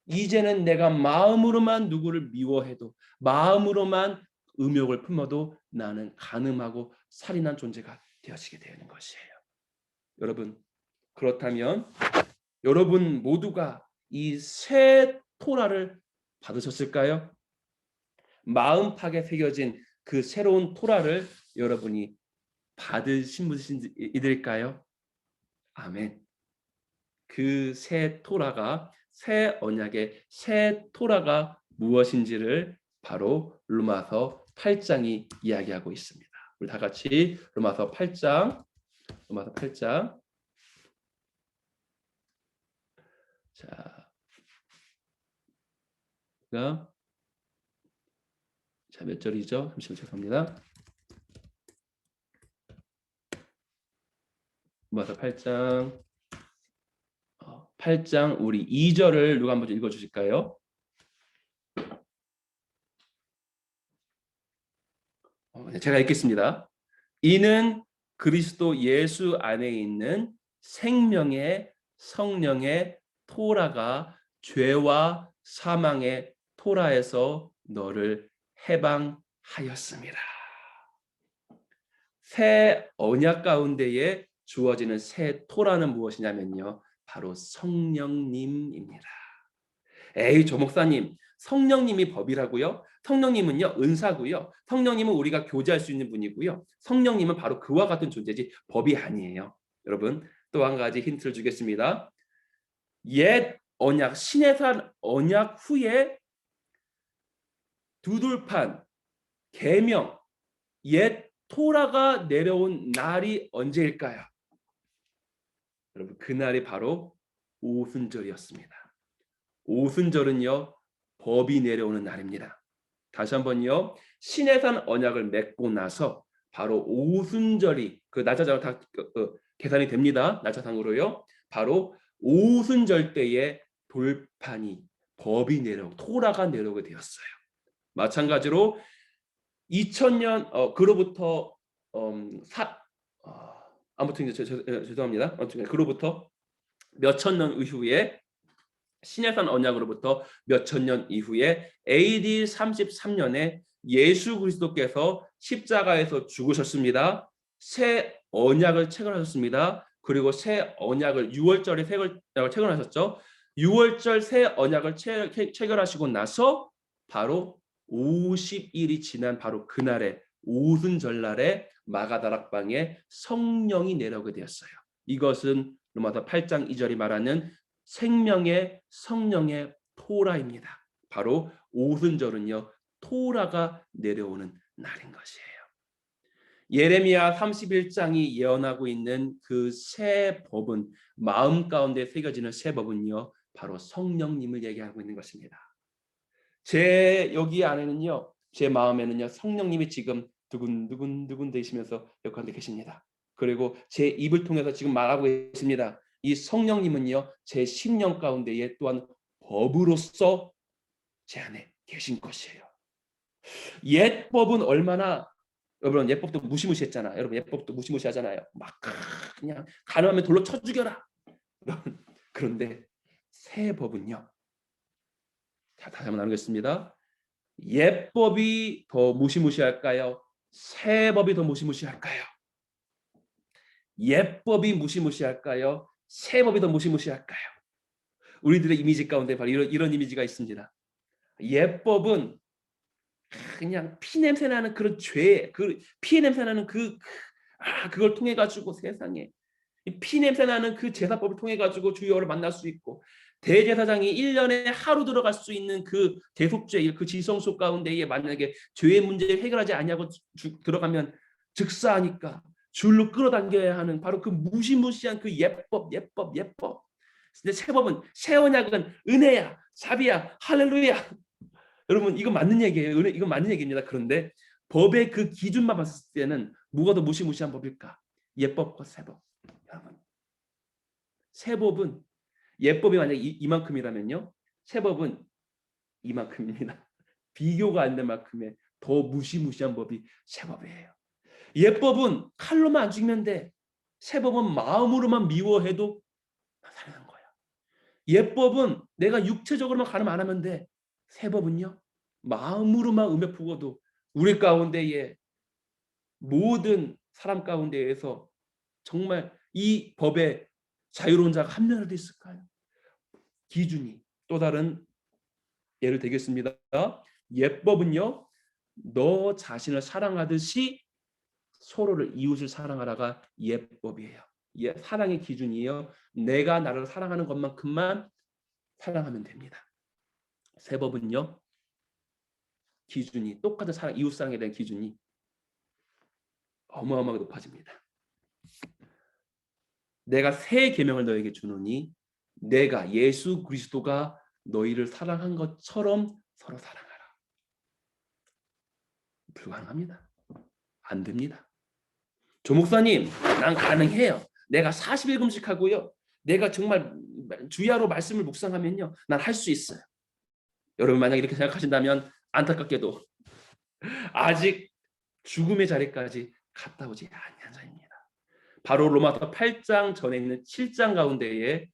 이제는 내가 마음으로만 누구를 미워해도, 마음으로만 음욕을 품어도 나는 간음하고 살인한 존재가 되어지게 되는 것이에요. 여러분, 그렇다면 여러분 모두가 이 새 토라를 받으셨을까요? 마음팍에 새겨진 그 새로운 토라를 여러분이 받으신 분이실까요? 아멘. 그 새 토라가, 새 언약의 새 토라가 무엇인지를 바로 로마서 8장이 이야기하고 있습니다. 우리 다 같이 로마서 8장. 자, 몇 절이죠? 잠시만 죄송합니다. 로마서 8장 우리 2절을 누가 한번 읽어 주실까요? 제가 읽겠습니다. 이는 그리스도 예수 안에 있는 생명의 성령의 토라가 죄와 사망의 토라에서 너를 해방하였습니다. 새 언약 가운데에 주어지는 새 토라는 무엇이냐면요, 바로 성령님입니다. 에이, 조 목사님, 성령님이 법이라고요? 성령님은요, 은사고요. 성령님은 우리가 교제할 수 있는 분이고요. 성령님은 바로 그와 같은 존재지 법이 아니에요. 여러분, 또 한 가지 힌트를 주겠습니다. 옛 언약, 시내산 언약 후에 두돌판, 계명, 옛 토라가 내려온 날이 언제일까요? 여러분, 그날이 바로 오순절이었습니다. 오순절은요, 법이 내려오는 날입니다. 다시 한번요, 시내산 언약을 맺고 나서 바로 오순절이, 그 날짜상 다 계산이 됩니다. 날짜상으로요. 바로 오순절 때에 돌판이, 법이 내려오고 토라가 내려오게 되었어요. 마찬가지로 2000년 그로부터 아무튼 죄송합니다. 그로부터 몇천 년 이후에, 시내산 언약으로부터 몇천 년 이후에 AD 33년에 예수 그리스도께서 십자가에서 죽으셨습니다. 새 언약을 체결하셨습니다. 그리고 새 언약을 6월절에 새 언약을 체결하셨죠. 6월절 새 언약을 체결하시고 나서 바로 50일이 지난 바로 그날에, 오순절날에 마가다락방에 성령이 내려오게 되었어요. 이것은 로마서 8장 2절이 말하는 생명의 성령의 토라입니다. 바로 오순절은요, 토라가 내려오는 날인 것이에요. 예레미야 31장이 예언하고 있는 그 새 법은, 마음 가운데 새겨지는 새 법은요, 바로 성령님을 얘기하고 있는 것입니다. 제 여기 안에는요, 제 마음에는요, 성령님이 지금 두근두근 되시면서 여기 가운데 계십니다. 그리고 제 입을 통해서 지금 말하고 계십니다. 이 성령님은요, 제 심령 가운데에 또한 법으로서 제 안에 계신 것이에요. 옛 법은 얼마나, 여러분 옛법도 무시무시했잖아. 여러분 옛법도 무시무시하잖아요. 막 그냥 가늠하면 돌로 쳐 죽여라. 그런데 새 법은요. 자, 다시 한번 나누겠습니다. 옛법이 더 무시무시할까요? 새 법이 더 무시무시할까요? 옛법이 무시무시할까요? 새 법이 더 무시무시할까요? 우리들의 이미지 가운데 바로 이런 이미지가 있습니다. 옛법은 그냥 피 냄새 나는 그런 피 냄새 나는 그걸 통해 가지고 세상에 피 냄새 나는 그 제사법을 통해 가지고 주 여호와를 만날 수 있고, 대제사장이 1년에 하루 들어갈 수 있는 그 대속죄, 그 지성소 가운데에 만약에 죄의 문제를 해결하지 않냐고 들어가면 즉사하니까 줄로 끌어당겨야 하는 바로 그 무시무시한 그 예법. 근데 새 법은, 새 언약은 은혜야, 자비야, 할렐루야. 여러분 이거 맞는 얘기예요. 이건 맞는 얘기입니다. 그런데 법의 그 기준만 봤을 때는 뭐가 더 무시무시한 법일까? 예법과 새법. 여러분, 새법은, 예법이 만약 이만큼이라면요, 새법은 이만큼입니다. 비교가 안 될 만큼의 더 무시무시한 법이 새법이에요. 예법은 칼로만 안 죽이면 돼. 새법은 마음으로만 미워해도 살아나는 거야. 예법은 내가 육체적으로만 가늠 안 하면 돼. 새법은요, 마음으로만 음해 푸고도 우리 가운데에 모든 사람 가운데에서 정말 이 법에 자유로운 자가 한 명이라도 있을까요? 기준이 또 다른 예를 들겠습니다. 예법은요, 너 자신을 사랑하듯이 서로를, 이웃을 사랑하라가 예법이에요. 사랑의 기준이에요. 내가 나를 사랑하는 것만큼만 사랑하면 됩니다. 새법은요, 기준이 똑같은 이웃 사랑에 대한 기준이 어마어마하게 높아집니다. 내가 새 계명을 너에게 주노니 내가, 예수 그리스도가 너희를 사랑한 것처럼 서로 사랑하라. 불가능합니다. 안 됩니다. 조 목사님, 난 가능해요. 내가 40일 금식하고요, 내가 정말 주야로 말씀을 묵상하면요, 난 할 수 있어요. 여러분 만약 이렇게 생각하신다면 안타깝게도 아직 죽음의 자리까지 갔다 오지 않은 자입니다. 바로 로마서 8장 전에 있는 7장 가운데에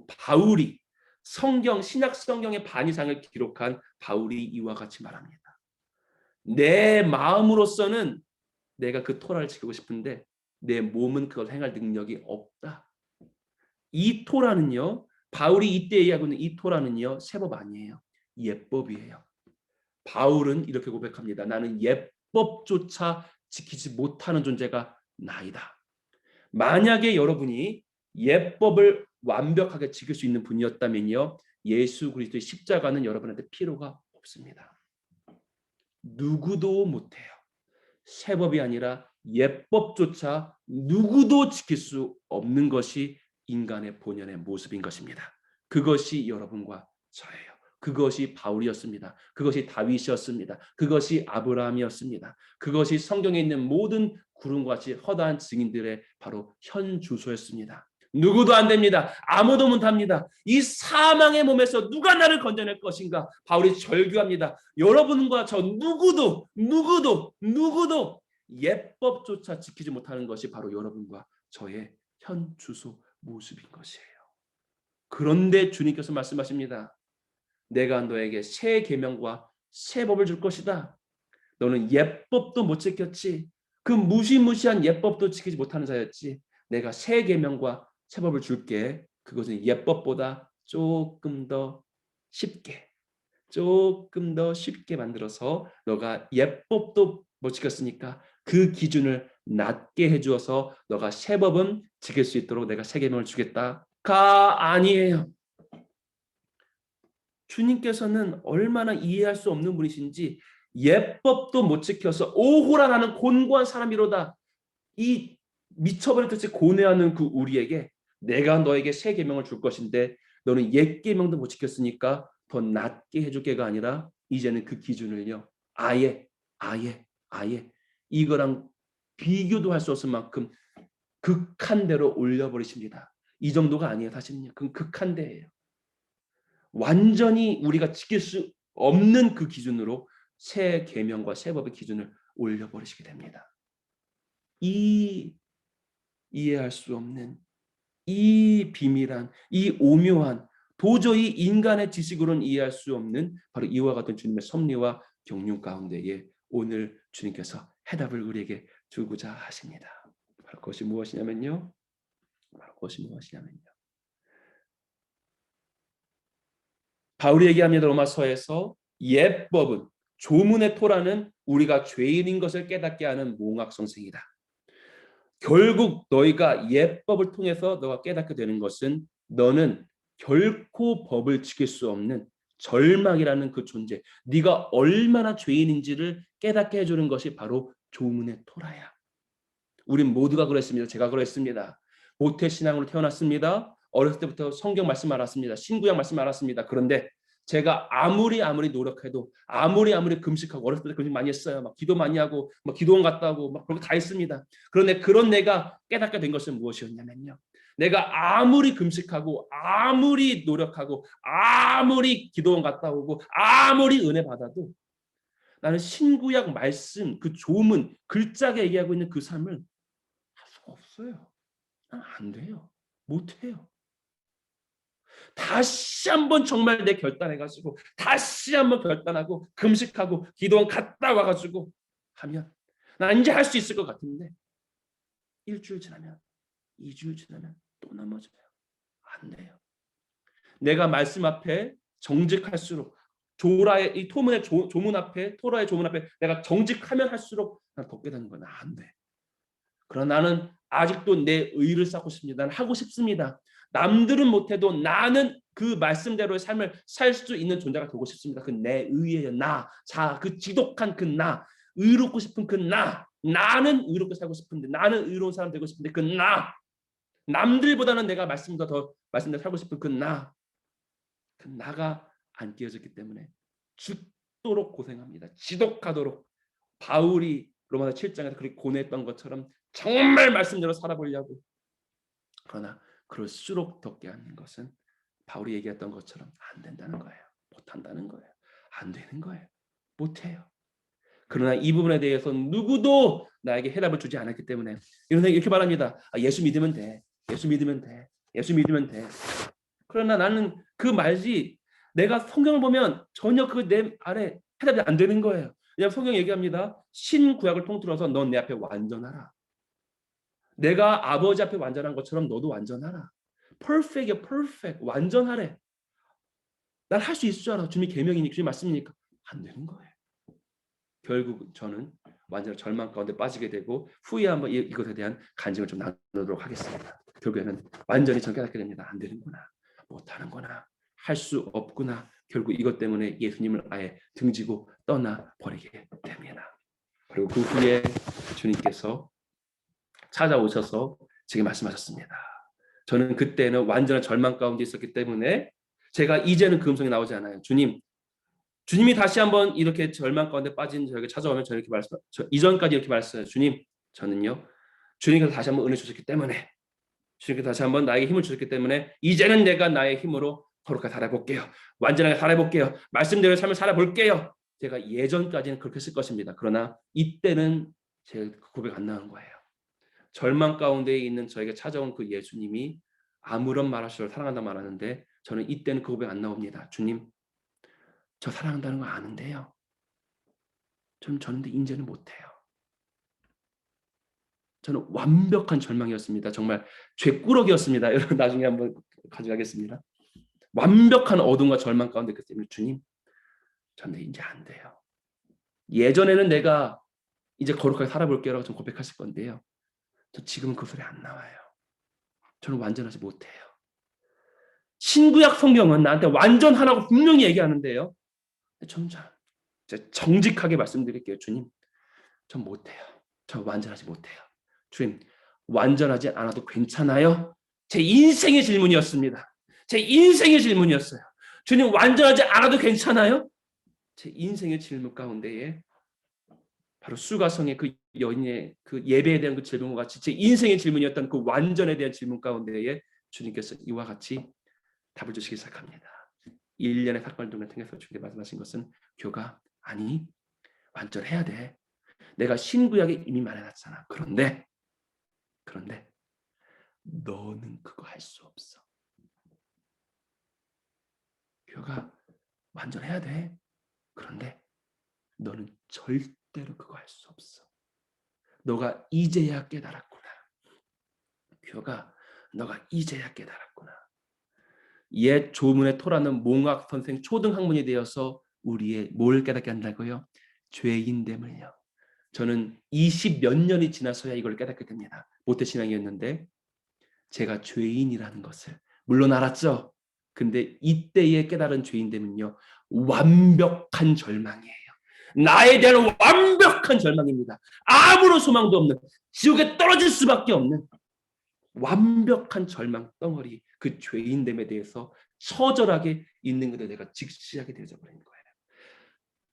바울이 신약 성경의 반 이상을 기록한 바울이 이와 같이 말합니다. 내 마음으로서는 내가 그 토라를 지키고 싶은데 내 몸은 그걸 행할 능력이 없다. 이 토라는요, 바울이 이때 얘기하고 있는 이 토라는요, 새법 아니에요. 예법이에요. 바울은 이렇게 고백합니다. 나는 예법조차 지키지 못하는 존재가 나이다. 만약에 여러분이 예법을 완벽하게 지킬 수 있는 분이었다면요, 예수 그리스도의 십자가는 여러분한테 필요가 없습니다. 누구도 못해요. 새법이 아니라 예법조차 누구도 지킬 수 없는 것이 인간의 본연의 모습인 것입니다. 그것이 여러분과 저예요. 그것이 바울이었습니다. 그것이 다윗이었습니다. 그것이 아브라함이었습니다. 그것이 성경에 있는 모든 구름과 같이 허다한 증인들의 바로 현 주소였습니다. 누구도 안 됩니다. 아무도 못합니다. 이 사망의 몸에서 누가 나를 건져낼 것인가? 바울이 절규합니다. 여러분과 저 누구도 예법조차 지키지 못하는 것이 바로 여러분과 저의 현 주소 모습인 것이에요. 그런데 주님께서 말씀하십니다. 내가 너에게 새 계명과 새 법을 줄 것이다. 너는 예법도 못 지켰지. 그 무시무시한 예법도 지키지 못하는 자였지. 내가 새 계명과 새 법을 줄게. 그것은 예법보다 조금 더 쉽게 만들어서 너가 예법도 못 지켰으니까 그 기준을 낮게 해주어서 너가 새 법은 지킬 수 있도록 내가 새 계명을 주겠다가 아니에요. 주님께서는 얼마나 이해할 수 없는 분이신지 예법도 못 지켜서 오호라 나는 곤고한 사람이로다. 이 미쳐버릴 듯이 고뇌하는 그 우리에게 내가 너에게 새 계명을 줄 것인데 너는 옛 계명도 못 지켰으니까 더 낮게 해줄 게가 아니라 이제는 그 기준을요 아예 이거랑 비교도 할 수 없을 만큼 극한대로 올려버리십니다. 이 정도가 아니에요. 사실은요. 그건 극한대예요. 완전히 우리가 지킬 수 없는 그 기준으로 새 계명과 새 법의 기준을 올려버리시게 됩니다. 이 이해할 수 없는 이 비밀한 이 오묘한 도저히 인간의 지식으로는 이해할 수 없는 바로 이와 같은 주님의 섭리와 경륜 가운데에 오늘 주님께서 해답을 우리에게 주고자 하십니다. 바로 그것이 무엇이냐면요. 바울이 얘기합니다. 로마서에서 예법은 조문의 토라는 우리가 죄인인 것을 깨닫게 하는 몽학성생이다. 결국 너희가 예법을 통해서 너가 깨닫게 되는 것은 너는 결코 법을 지킬 수 없는 절망이라는 그 존재, 네가 얼마나 죄인인지를 깨닫게 해주는 것이 바로 조문의 토라야. 우린 모두가 그랬습니다. 제가 그랬습니다. 모태신앙으로 태어났습니다. 어렸을 때부터 성경 말씀 알았습니다. 신구약 말씀 알았습니다. 그런데 제가 아무리 노력해도 아무리 금식하고 어렸을 때 금식 많이 했어요. 막 기도 많이 하고 막 기도원 갔다 오고 막 그런 거 다 했습니다. 그런데 그런 내가 깨닫게 된 것은 무엇이었냐면요. 내가 아무리 금식하고 아무리 노력하고 아무리 기도원 갔다 오고 아무리 은혜 받아도 나는 신구약 말씀 그 조문 글자가 얘기하고 있는 그 삶을 할 수가 없어요. 안 돼요. 못 해요. 다시 한번 정말 내 결단해가지고 다시 한번 결단하고 금식하고 기도원 갔다 와가지고 하면 난 이제 할 수 있을 것 같은데 일주일 지나면 2주일 지나면 또 넘어져요. 안 돼요. 내가 말씀 앞에 정직할수록 조라의 이 토문의 조문 앞에 토라의 조문 앞에 내가 정직하면 할수록 난 더 깨닫는 거야. 안 돼. 그러나 나는 아직도 내 의를 쌓고 싶습니다. 나는 하고 싶습니다. 남들은 못해도 나는 그 말씀대로의 삶을 살 수 있는 존재가 되고 싶습니다. 그 내 의예요. 그 지독한 그 나, 의롭고 싶은 그 나는 의롭게 살고 싶은데, 나는 의로운 사람 되고 싶은데 그 남들보다는 내가 말씀대로 살고 싶은 그 나가 안 깨어졌기 때문에 죽도록 고생합니다. 지독하도록 바울이 로마서 7장에서 그렇게 고뇌했던 것처럼 정말 말씀대로 살아보려고. 그러나 그럴수록 더 깨닫는 것은 바울이 얘기했던 것처럼 안 된다는 거예요. 못한다는 거예요. 안 되는 거예요. 못해요. 그러나 이 부분에 대해서 누구도 나에게 해답을 주지 않았기 때문에 이렇게 말합니다. 예수 믿으면 돼. 예수 믿으면 돼. 예수 믿으면 돼. 그러나 나는 그 말이 내가 성경을 보면 전혀 그 내 안에 해답이 안 되는 거예요. 왜냐하면 성경이 얘기합니다. 신구약을 통틀어서 넌 내 앞에 완전하라. 내가 아버지 앞에 완전한 것처럼 너도 완전하라. perfect이야, perfect. 완전하래. 난 할 수 있을 줄 알아. 주님이 계명이니까, 주님 말씀이니까. 안 되는 거예요. 결국 저는 완전 절망 가운데 빠지게 되고 후에 한번 이것에 대한 간증을 좀 나누도록 하겠습니다. 결국에는 완전히 전 깨닫게 됩니다. 안 되는구나. 못하는구나. 할 수 없구나. 결국 이것 때문에 예수님을 아예 등지고 떠나버리게 됩니다. 그리고 그 후에 주님께서 찾아오셔서 제게 말씀하셨습니다. 저는 그때는 완전한 절망 가운데 있었기 때문에 제가 이제는 그 음성이 나오지 않아요. 주님이 다시 한번 이렇게 절망 가운데 빠진 저에게 찾아오면 저는 이렇게 이전까지 이렇게 말했어요. 주님, 저는요. 주님께서 다시 한번 은혜 주셨기 때문에 주님께서 다시 한번 나에게 힘을 주셨기 때문에 이제는 내가 나의 힘으로 거룩하게 살아볼게요. 완전하게 살아볼게요. 말씀대로 삶을 살아볼게요. 제가 예전까지는 그렇게 했을 것입니다. 그러나 이때는 제 고백 안 나온 거예요. 절망 가운데 있는 저에게 찾아온 그 예수님이 아무런 말하시고 사랑한다 말하는데 저는 이때는 그 고백 안 나옵니다. 주님, 저 사랑한다는 거 아는데요. 저는 이제는 못해요. 저는 완벽한 절망이었습니다. 정말 죄꾸러기였습니다. 여러분 나중에 한번 가져가겠습니다. 완벽한 어둠과 절망 가운데 있기 때문에 주님, 저는 이제 안 돼요. 예전에는 내가 이제 거룩하게 살아볼게요라고 좀 고백하실 건데요. 저 지금은 그 소리 안 나와요. 저는 완전하지 못해요. 신구약 성경은 나한테 완전하라고 분명히 얘기하는데요. 저는 잘 제가 정직하게 말씀드릴게요. 주님, 전 못해요. 저 완전하지 못해요. 주님, 완전하지 않아도 괜찮아요? 제 인생의 질문이었습니다. 제 인생의 질문이었어요. 주님, 완전하지 않아도 괜찮아요? 제 인생의 질문 가운데에 바로 수가성의 그 여인의 그 예배에 대한 그 질문과 같이 제 인생의 질문이었던 그 완전에 대한 질문 가운데에 주님께서 이와 같이 답을 주시기 시작합니다. 1년의 사건을 통해서 주님께 말씀하신 것은 교가 아니 완전해야 돼. 내가 신구약에 이미 말해놨잖아. 그런데 너는 그거 할 수 없어. 교가 완전해야 돼. 그런데 너는 절대로 그거 할 수 없어. 너가 이제야 깨달았구나. 교가 너가 이제야 깨달았구나. 옛 조문의 토라는 몽학 선생 초등학문이 되어서 우리의 뭘 깨닫게 한다고요? 죄인됨을요. 저는 20몇 년이 지나서야 이걸 깨닫게 됩니다. 모태신앙이었는데 제가 죄인이라는 것을 물론 알았죠. 근데 이때에 깨달은 죄인됨은요, 완벽한 절망이에요. 나에 대한 완벽한 절망입니다. 아무런 소망도 없는, 지옥에 떨어질 수밖에 없는 완벽한 절망 덩어리, 그 죄인됨에 대해서 처절하게 있는 것에 내가 직시하게 되어져 버린 거예요.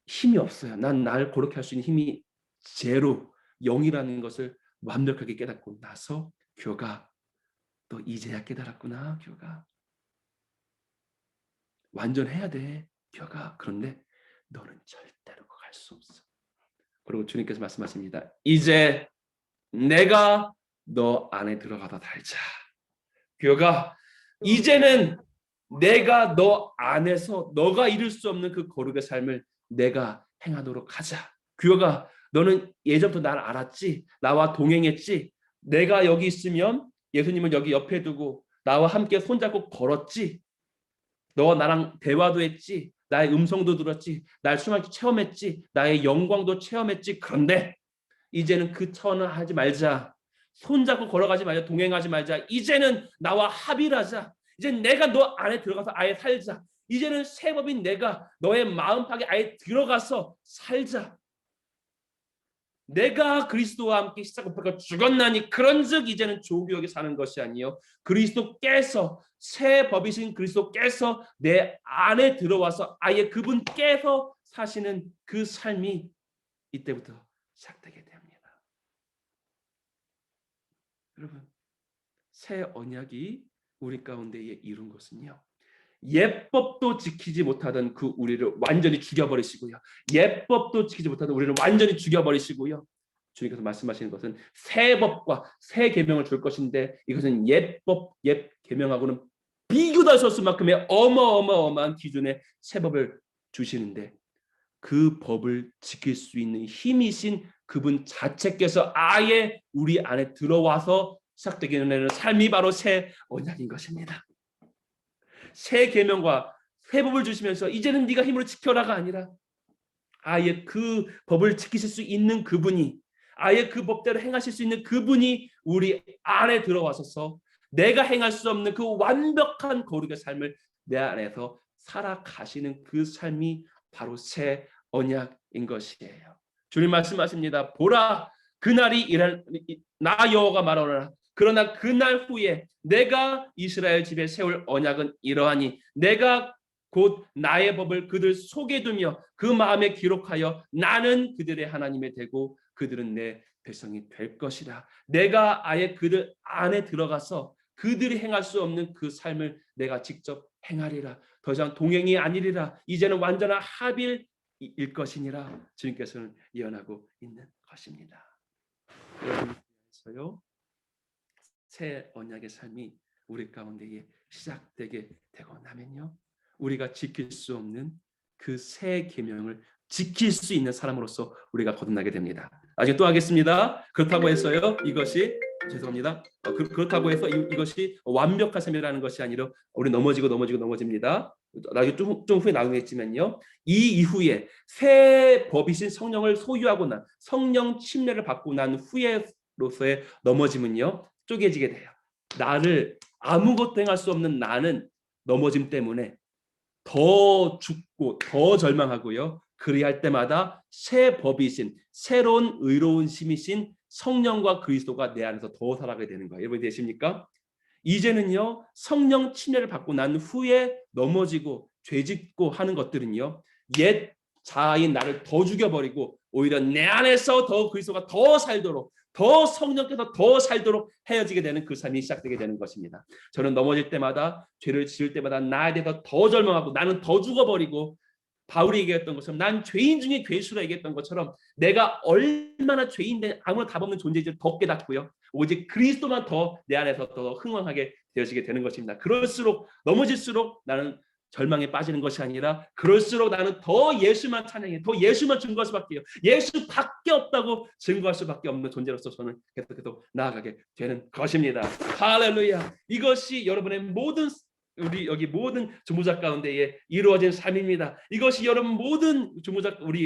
힘이 없어요. 난 날 그렇게 할 수 있는 힘이 제로, 0이라는 것을 완벽하게 깨닫고 나서 교가 또 이제야 깨달았구나. 교가 완전해야 돼. 교가 그런데 너는 절대로 갈 수 없어. 그리고 주님께서 말씀하십니다. 이제 내가 너 안에 들어가다 달자. 교가 이제는 내가 너 안에서 너가 이룰 수 없는 그 거룩의 삶을 내가 행하도록 하자. 교가 너는 예전부터 나를 알았지. 나와 동행했지. 내가 여기 있으면 예수님을 여기 옆에 두고 나와 함께 손잡고 걸었지. 너와 나랑 대화도 했지. 나의 음성도 들었지. 나의 수많이 체험했지. 나의 영광도 체험했지. 그런데 이제는 그 차원을 하지 말자. 손잡고 걸어가지 말자. 동행하지 말자. 이제는 나와 합일하자. 이제 내가 너 안에 들어가서 아예 살자. 이제는 새 법인 내가 너의 마음팍에 아예 들어가서 살자. 내가 그리스도와 함께 십자가에서 죽었나니 그런즉 이제는 조국에 사는 것이 아니요 그리스도께서 새 법이신 그리스도께서 내 안에 들어와서 아예 그분께서 사시는 그 삶이 이때부터 시작되게 됩니다. 여러분, 새 언약이 우리 가운데에 이룬 것은요, 예법도 지키지 못하던 그 우리를 완전히 죽여버리시고요, 예법도 지키지 못하던 우리를 완전히 죽여버리시고요, 주님께서 말씀하시는 것은 새 법과 새 계명을 줄 것인데 이것은 옛법, 옛 계명하고는 비교도 할 수 없을 만큼의 어마어마한 기준의 새 법을 주시는데 그 법을 지킬 수 있는 힘이신 그분 자체께서 아예 우리 안에 들어와서 시작되게 되는 삶이 바로 새 언약인 것입니다. 새 계명과 새 법을 주시면서 이제는 네가 힘으로 지켜라가 아니라 아예 그 법을 지키실 수 있는 그분이, 아예 그 법대로 행하실 수 있는 그분이 우리 안에 들어와서서 내가 행할 수 없는 그 완벽한 거룩의 삶을 내 안에서 살아가시는 그 삶이 바로 새 언약인 것이에요. 주님 말씀하십니다. 보라, 그날이 나 여호와가 말하노라. 그러나 그날 후에 내가 이스라엘 집에 세울 언약은 이러하니 내가 곧 나의 법을 그들 속에 두며 그 마음에 기록하여 나는 그들의 하나님이 되고 그들은 내 백성이 될 것이라. 내가 아예 그들 안에 들어가서 그들이 행할 수 없는 그 삶을 내가 직접 행하리라. 더 이상 동행이 아니리라. 이제는 완전한 합일일 것이니라. 주님께서는 예언하고 있는 것입니다. 여러분께서요, 새 언약의 삶이 우리 가운데에 시작되게 되고 나면요, 우리가 지킬 수 없는 그 새 계명을 지킬 수 있는 사람으로서 우리가 거듭나게 됩니다. 나중에 또 하겠습니다. 그렇다고 해서요, 이것이 죄송합니다. 그렇다고 해서 이것이 완벽한 삶이라는 것이 아니라 우리 넘어집니다. 나중에 좀 후에 나오겠지만요, 이 이후에 새 법이신 성령을 소유하고 난 성령 침례를 받고 난 후에로서의 넘어짐은요, 쪼개지게 돼요. 나를 아무것도 행할 수 없는 나는 넘어짐 때문에 더 죽고 더 절망하고요, 그리할 때마다 새 법이신 새로운 의로운 심이신 성령과 그리스도가 내 안에서 더 살아가게 되는 거예요. 여러분 되십니까? 이제는요 성령 침례를 받고 난 후에 넘어지고 죄짓고 하는 것들은요 옛 자아인 나를 더 죽여버리고 오히려 내 안에서 더 그리스도가 더 살도록 더 성령께서 더 살도록 헤어지게 되는 그 삶이 시작되게 되는 것입니다. 저는 넘어질 때마다 죄를 지을 때마다 나에 대해서 더 절망하고 나는 더 죽어버리고 바울이 얘기했던 것처럼 난 죄인 중에 괴수라 얘기했던 것처럼 내가 얼마나 죄인데 아무런 답 없는 존재인지를 더 깨닫고요. 오직 그리스도만 더 내 안에서 더 흥왕하게 되어지게 되는 것입니다. 그럴수록 넘어질수록 나는 절망에 빠지는 것이 아니라 그럴수록 나는 더 예수만 찬양해 더 예수만 증거할 수밖에 없어요. 예수밖에 없다고 증거할 수밖에 없는 존재로서 저는 계속 나아가게 되는 것입니다. 할렐루야. 이것이 여러분의 모든 우리 여기 모든 주무자 가운데에 이루어진 삶입니다. 이것이 여러분 모든 주무자 우리